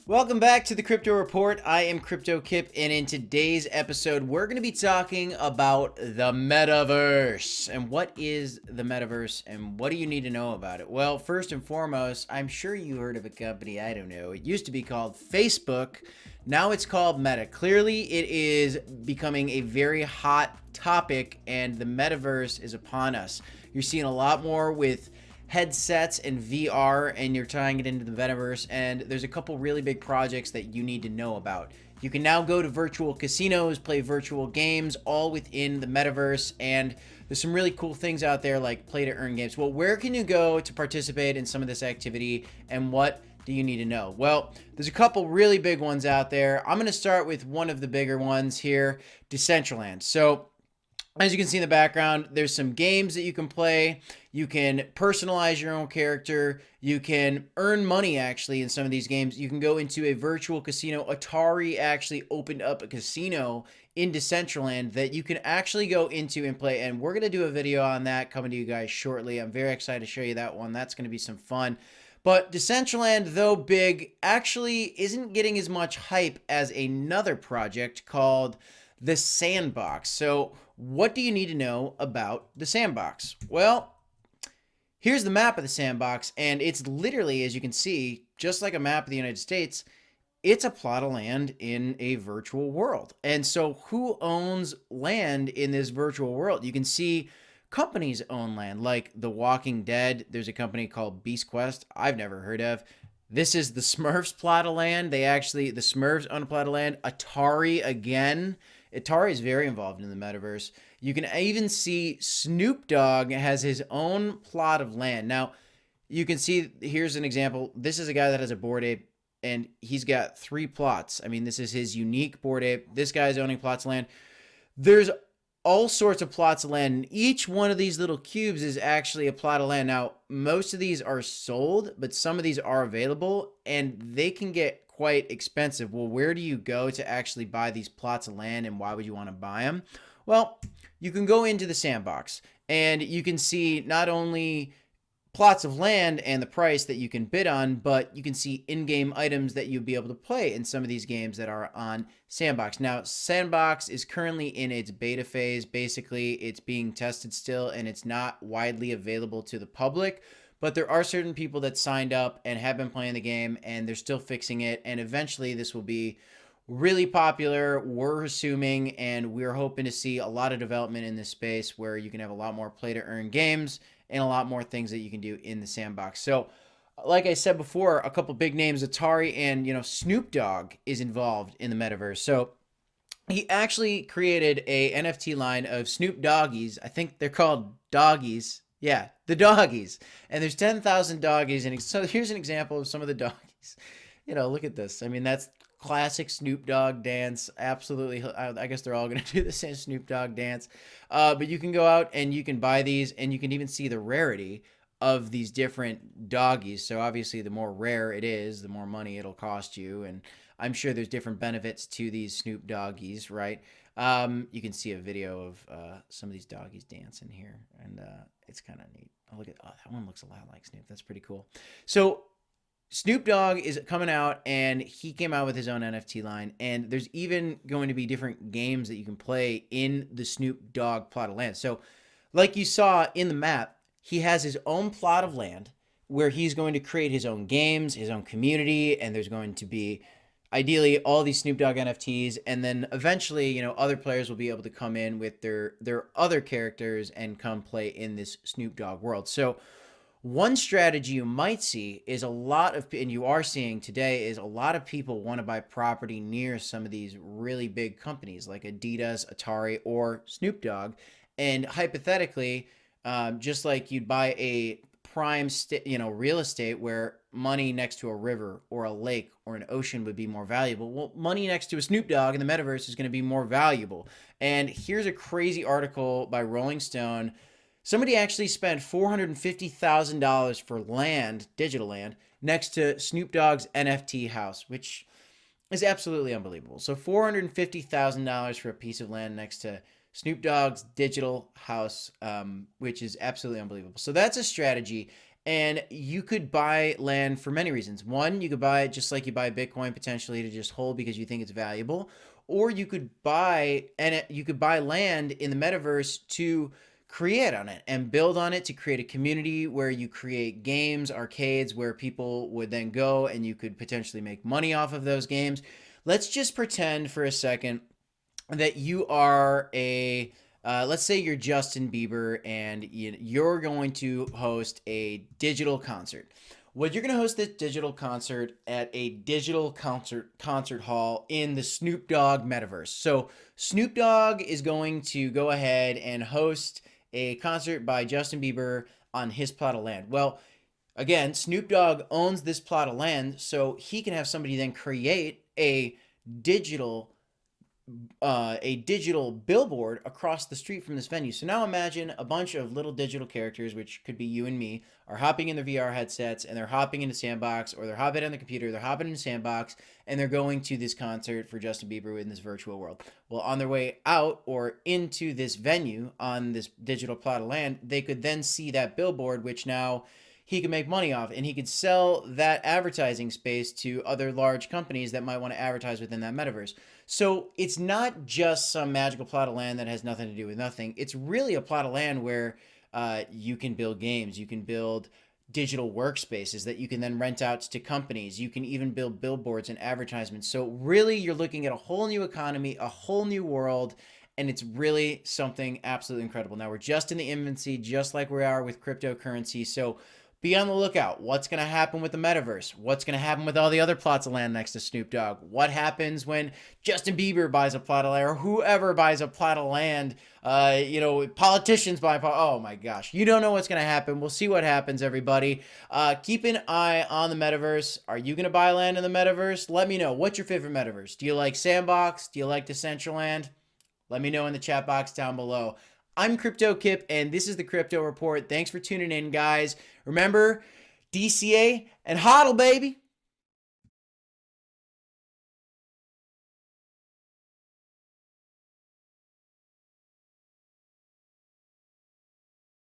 Welcome back to the Crypto Report. I am Crypto Kip, and in today's episode, we're going to be talking about the metaverse. And what is the metaverse, and what do you need to know about it? Well, first and foremost, I'm sure you heard of a company, I don't know. It used to be called Facebook. Now it's called Meta. Clearly, it is becoming a very hot topic, and the metaverse is upon us. You're seeing a lot more with headsets and VR, and you're tying it into the metaverse, and there's a couple really big projects that you need to know about. You can now go to virtual casinos, play virtual games, all within the metaverse, and there's some really cool things out there like play to earn games. Well, where can you go to participate in some of this activity, and what do you need to know? Well, there's a couple really big ones out there. I'm going to start with one of the bigger ones here, Decentraland. So as you can see in the background, there's some games that you can play. You can personalize your own character. You can earn money, actually, in some of these games. You can go into a virtual casino. Atari actually opened up a casino in Decentraland that you can actually go into and play. And we're going to do a video on that coming to you guys shortly. I'm very excited to show you that one. That's going to be some fun. But Decentraland, though big, actually isn't getting as much hype as another project called the Sandbox. So what do you need to know about the Sandbox? Well, here's the map of the Sandbox, and it's literally, as you can see, just like a map of the United States, it's a plot of land in a virtual world. And so who owns land in this virtual world? You can see companies own land, like The Walking Dead. There's a company called Beast Quest I've never heard of. This is the Smurfs plot of land. The Smurfs own a plot of land. Atari again. Atari is very involved in the metaverse. You can even see Snoop Dogg has his own plot of land. Now, you can see, here's an example. This is a guy that has a Bored Ape, and he's got 3 plots. I mean, this is his unique Bored Ape. This guy's owning plots of land. There's all sorts of plots of land. And each one of these little cubes is actually a plot of land. Now, most of these are sold, but some of these are available, and they can get quite expensive. Well, where do you go to actually buy these plots of land, and why would you want to buy them? Well, you can go into the Sandbox, and you can see not only plots of land and the price that you can bid on, but you can see in-game items that you'll be able to play in some of these games that are on Sandbox. Now, Sandbox is currently in its beta phase. Basically, it's being tested still, and it's not widely available to the public. But there are certain people that signed up and have been playing the game, and they're still fixing it. And eventually this will be really popular, we're assuming, and we're hoping to see a lot of development in this space where you can have a lot more play to earn games and a lot more things that you can do in the Sandbox. So like I said before, a couple big names, Atari, and Snoop Dogg is involved in the metaverse. So he actually created a NFT line of Snoop Doggies. I think they're called doggies. Yeah, the doggies. And there's 10,000 doggies. And so here's an example of some of the doggies. Look at this. I mean, that's classic Snoop Dogg dance. Absolutely. I guess they're all going to do the same Snoop Dogg dance. But you can go out and you can buy these, and you can even see the rarity of these different doggies. So obviously the more rare it is, the more money it'll cost you. And I'm sure there's different benefits to these Snoop Doggies, right? You can see a video of some of these doggies dancing here, and it's kind of neat. Oh, that one looks a lot like Snoop. That's pretty cool. So Snoop Dogg is coming out, and he came out with his own NFT line, and there's even going to be different games that you can play in the Snoop Dogg plot of land. So like you saw in the map, he has his own plot of land where he's going to create his own games, his own community, and there's going to be ideally all these Snoop Dogg NFTs, and then eventually, other players will be able to come in with their other characters and come play in this Snoop Dogg world. So one strategy you might see is and you are seeing today, is a lot of people want to buy property near some of these really big companies like Adidas, Atari, or Snoop Dogg. And hypothetically, just like you'd buy a prime real estate where money next to a river or a lake or an ocean would be more valuable. Well, money next to a Snoop Dogg in the metaverse is going to be more valuable. And here's a crazy article by Rolling Stone. Somebody actually spent $450,000 for land, digital land, next to Snoop Dogg's NFT house, which is absolutely unbelievable. So $450,000 for a piece of land next to Snoop Dogg's digital house, which is absolutely unbelievable. So that's a strategy. And you could buy land for many reasons. One, you could buy it just like you buy Bitcoin potentially to just hold because you think it's valuable, or you could buy land in the metaverse to create on it and build on it to create a community where you create games, arcades where people would then go and you could potentially make money off of those games. Let's just pretend for a second that you are let's say you're Justin Bieber and you're going to host a digital concert. Well, you're going to host this digital concert at a digital concert hall in the Snoop Dogg metaverse. So Snoop Dogg is going to go ahead and host a concert by Justin Bieber on his plot of land. Well, again, Snoop Dogg owns this plot of land, so he can have somebody then create digital a digital billboard across the street from this venue. So now imagine a bunch of little digital characters, which could be you and me, are hopping in their VR headsets and they're hopping into Sandbox, or they're hopping on the computer, they're hopping into Sandbox, and they're going to this concert for Justin Bieber in this virtual world. Well, on their way out or into this venue on this digital plot of land, they could then see that billboard, which now he could make money off, and he could sell that advertising space to other large companies that might want to advertise within that metaverse. So it's not just some magical plot of land that has nothing to do with nothing. It's really a plot of land where you can build games, you can build digital workspaces that you can then rent out to companies. You can even build billboards and advertisements. So really, you're looking at a whole new economy, a whole new world, and it's really something absolutely incredible. Now, we're just in the infancy, just like we are with cryptocurrency. So be on the lookout. What's going to happen with the metaverse? What's going to happen with all the other plots of land next to Snoop Dogg? What happens when Justin Bieber buys a plot of land, or whoever buys a plot of land? Politicians buy. Oh my gosh, you don't know what's going to happen. We'll see what happens, everybody. Keep an eye on the metaverse. Are you going to buy land in the metaverse? Let me know. What's your favorite metaverse? Do you like Sandbox? Do you like Decentraland? Let me know in the chat box down below. I'm Crypto Kip, and this is the Crypto Report. Thanks for tuning in, guys. Remember, DCA and HODL, baby.